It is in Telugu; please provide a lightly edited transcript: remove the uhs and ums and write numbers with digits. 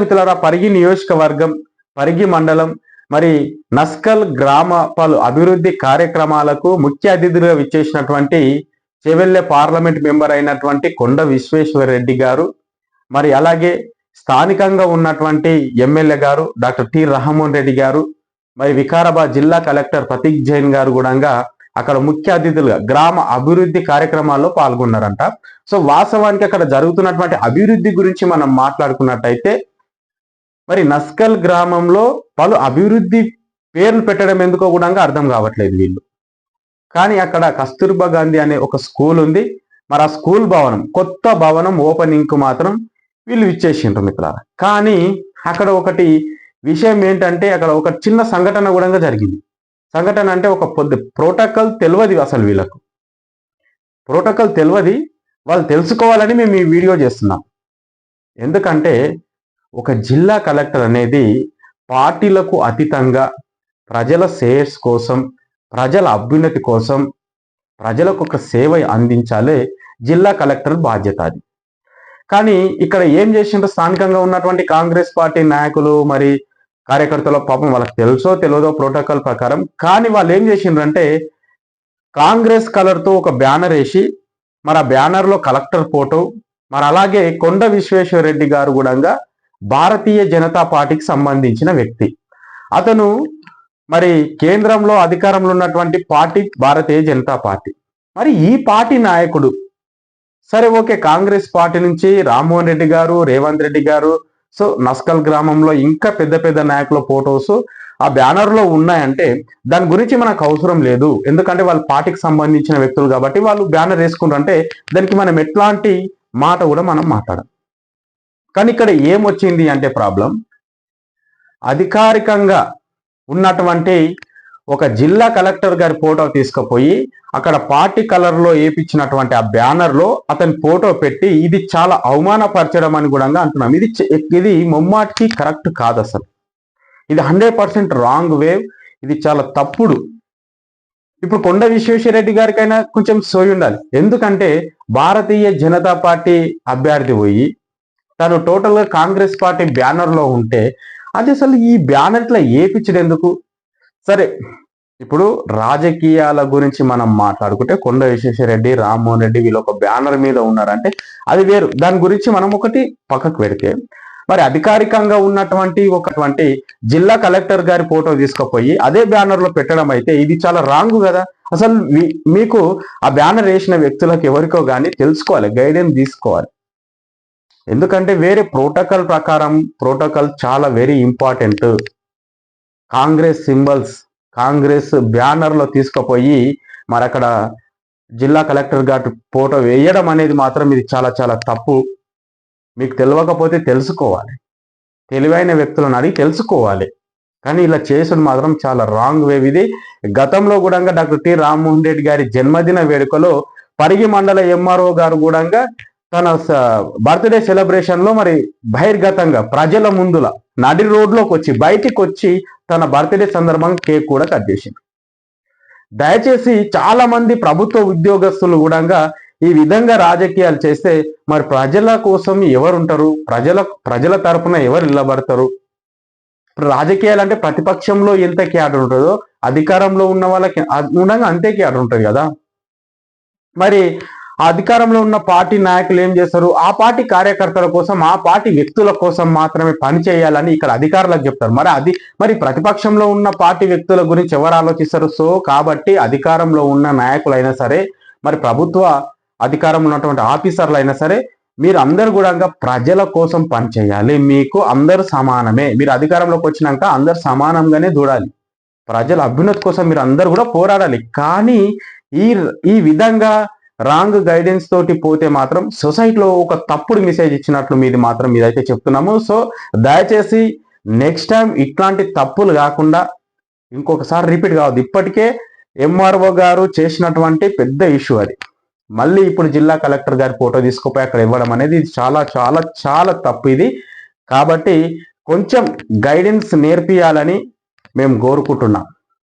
మిత్రులారా, పరిగి నియోజకవర్గం, పరిగి మండలం, మరి నస్కల్ గ్రామ పలు అభివృద్ధి కార్యక్రమాలకు ముఖ్య అతిథులుగా విచ్చేసినటువంటి చెవెల్లె పార్లమెంట్ మెంబర్ అయినటువంటి కొండ విశ్వేశ్వర రెడ్డి గారు, మరి అలాగే స్థానికంగా ఉన్నటువంటి ఎమ్మెల్యే గారు డాక్టర్ టి రహమోన్ రెడ్డి గారు, మరి వికారాబాద్ జిల్లా కలెక్టర్ ప్రతీక్ జైన్ గారు కూడా అక్కడ ముఖ్య అతిథులుగా గ్రామ అభివృద్ధి కార్యక్రమాల్లో పాల్గొన్నారంట. సో వాస్తవానికి అక్కడ జరుగుతున్నటువంటి అభివృద్ధి గురించి మనం మాట్లాడుకున్నట్టయితే, మరి నస్కల్ గ్రామంలో పలు అభివృద్ధి పేర్లు పెట్టడం ఎందుకో కూడా అర్థం కావట్లేదు వీళ్ళు. కానీ అక్కడ కస్తూర్బా గాంధీ అనే ఒక స్కూల్ ఉంది. మరి ఆ స్కూల్ భవనం, కొత్త భవనం ఓపెనింగ్ మాత్రం వీళ్ళు ఇచ్చేసిండ్రు మిత్రులారా. కానీ అక్కడ ఒకటి విషయం ఏంటంటే, అక్కడ ఒక చిన్న సంఘటన కూడా జరిగింది. సంఘటన అంటే ఒక ప్రోటోకాల్ తెలియదు అసలు వీళ్ళకు. ప్రోటోకాల్ తెలియదు, వాళ్ళు తెలుసుకోవాలని మేము ఈ వీడియో చేస్తున్నాం. ఎందుకంటే ఒక జిల్లా కలెక్టర్ అనేది పార్టీలకు అతీతంగా ప్రజల శ్రేయస్ కోసం, ప్రజల అభ్యున్నతి కోసం, ప్రజలకు ఒక సేవ అందించాలే జిల్లా కలెక్టర్ బాధ్యత అది. కానీ ఇక్కడ ఏం చేసిండ్రు, స్థానికంగా ఉన్నటువంటి కాంగ్రెస్ పార్టీ నాయకులు మరి కార్యకర్తల పాపం వాళ్ళకి తెలుసో తెలియదో ప్రోటోకాల్ ప్రకారం, కానీ వాళ్ళు ఏం చేసిండ్రంటే కాంగ్రెస్ కలర్తో ఒక బ్యానర్ వేసి, మరి ఆ బ్యానర్లో కలెక్టర్ ఫోటో, మరి అలాగే కొండ విశ్వేశ్వర రెడ్డి గారు కూడా భారతీయ జనతా పార్టీకి సంబంధించిన వ్యక్తి. అతను మరి కేంద్రంలో అధికారంలో ఉన్నటువంటి పార్టీ భారతీయ జనతా పార్టీ. మరి ఈ పార్టీ నాయకుడు, సరే ఓకే, కాంగ్రెస్ పార్టీ నుంచి రామ్మోహన్ రెడ్డి గారు, రేవంత్ రెడ్డి గారు, సో నస్కల్ గ్రామంలో ఇంకా పెద్ద పెద్ద నాయకుల ఫోటోస్ ఆ బ్యానర్లో ఉన్నాయంటే దాని గురించి మనకు అవసరం లేదు. ఎందుకంటే వాళ్ళ పార్టీకి సంబంధించిన వ్యక్తులు కాబట్టి వాళ్ళు బ్యానర్ వేసుకుంటారంటే దానికి మనం ఎట్లాంటి మాట కూడా మనం మాట్లాడం. కానీ ఇక్కడ ఏమొచ్చింది అంటే ప్రాబ్లం, అధికారికంగా ఉన్నటువంటి ఒక జిల్లా కలెక్టర్ గారి ఫోటో తీసుకుపోయి అక్కడ పార్టీ కలర్లో వేయించినటువంటి ఆ బ్యానర్లో అతని ఫోటో పెట్టి ఇది చాలా అవమానపరచడం అని కూడా అంటున్నాం. ఇది ముమ్మాటికి కరెక్ట్ కాదు అసలు. ఇది 100% రాంగ్ వేవ్. ఇది చాలా తప్పుడు. ఇప్పుడు కొండ విశ్వేశ్వర రెడ్డి గారికైనా కొంచెం సోయి ఉండాలి. ఎందుకంటే భారతీయ జనతా పార్టీ అభ్యర్థి పోయి తను టోటల్గా కాంగ్రెస్ పార్టీ బ్యానర్లో ఉంటే అది అసలు ఈ బ్యానర్ ఇట్లా ఏపించడం ఎందుకు? సరే, ఇప్పుడు రాజకీయాల గురించి మనం మాట్లాడుకుంటే కొండ విశ్వేశ్వర రెడ్డి, రామ్మోహన్ రెడ్డి వీళ్ళు ఒక బ్యానర్ మీద ఉన్నారంటే అది వేరు. దాని గురించి మనం ఒకటి పక్కకు పెడితే, మరి అధికారికంగా ఉన్నటువంటి జిల్లా కలెక్టర్ గారి ఫోటో తీసుకుపోయి అదే బ్యానర్ లో పెట్టడం అయితే ఇది చాలా రాంగ్ కదా. అసలు మీకు ఆ బ్యానర్ వేసిన వ్యక్తులకు ఎవరికో కానీ తెలుసుకోవాలి, గైడెన్స్ తీసుకోవాలి. ఎందుకంటే వేరే ప్రోటోకాల్ ప్రకారం, ప్రోటోకాల్ చాలా very important. Congress symbols, Congress బ్యానర్లో తీసుకుపోయి మరి అక్కడ జిల్లా కలెక్టర్ గారి ఫోటో వేయడం అనేది మాత్రం ఇది చాలా చాలా తప్పు. మీకు తెలియకపోతే తెలుసుకోవాలి, తెలివైన వ్యక్తులను అడిగి తెలుసుకోవాలి. కానీ ఇలా చేసుడు మాత్రం చాలా రాంగ్ వేవ్. ఇది గతంలో కూడా డాక్టర్ టి రామ్మోహన్ రెడ్డి గారి జన్మదిన వేడుకలో పరిగి మండల ఎంఆర్ఓ గారు కూడా తన బర్త్డే సెలబ్రేషన్ లో మరి బహిర్గతంగా ప్రజల ముందుల నడి రోడ్లోకి వచ్చి బయటికి వచ్చి తన బర్త్డే సందర్భంగా కేక్ కూడా కట్ చేసింది. దయచేసి చాలా మంది ప్రభుత్వ ఉద్యోగస్తులు కూడా ఈ విధంగా రాజకీయాలు చేస్తే మరి ప్రజల కోసం ఎవరు ఉంటారు? ప్రజల తరపున ఎవరు నిలబడతారు? ఇప్పుడు రాజకీయాలు అంటే ప్రతిపక్షంలో ఎంత క్యాడర్ ఉంటుందో అధికారంలో ఉన్న వాళ్ళకి ఉండగా అంతే క్యాడర్ ఉంటుంది కదా. మరి అధికారంలో ఉన్న పార్టీ నాయకులు ఏం చేస్తారు? ఆ పార్టీ కార్యకర్తల కోసం, ఆ పార్టీ వ్యక్తుల కోసం మాత్రమే పని చేయాలని ఇక్కడ అధికారులకు చెప్తారు. మరి ప్రతిపక్షంలో ఉన్న పార్టీ వ్యక్తుల గురించి ఎవరు ఆలోచిస్తారు? సో కాబట్టి అధికారంలో ఉన్న నాయకులైనా సరే, మరి ప్రభుత్వ అధికారంలో ఉన్నటువంటి ఆఫీసర్లు అయినా సరే, మీరు అందరు కూడా ప్రజల కోసం పని చేయాలి. మీకు అందరూ సమానమే. మీరు అధికారంలోకి వచ్చినాక అందరు సమానంగానే చూడాలి. ప్రజల అభ్యున్నతి కోసం మీరు అందరు కూడా పోరాడాలి. కానీ ఈ విధంగా రాంగ్ గైడెన్స్ తోటి పోతే మాత్రం సొసైటీలో ఒక తప్పుడు మెసేజ్ ఇచ్చినట్లు మీదైతే చెప్తున్నాము. సో దయచేసి నెక్స్ట్ టైం ఇట్లాంటి తప్పులు కాకుండా ఇంకొకసారి రిపీట్ కావద్దు. ఇప్పటికే ఎంఆర్ఓ గారు చేసినటువంటి పెద్ద ఇష్యూ అది. మళ్ళీ ఇప్పుడు జిల్లా కలెక్టర్ గారి ఫోటో తీసుకుపోయి అక్కడ ఇవ్వడం అనేది చాలా చాలా చాలా తప్పు ఇది. కాబట్టి కొంచెం గైడెన్స్ నేర్పియాలని మేము కోరుకుంటున్నాం.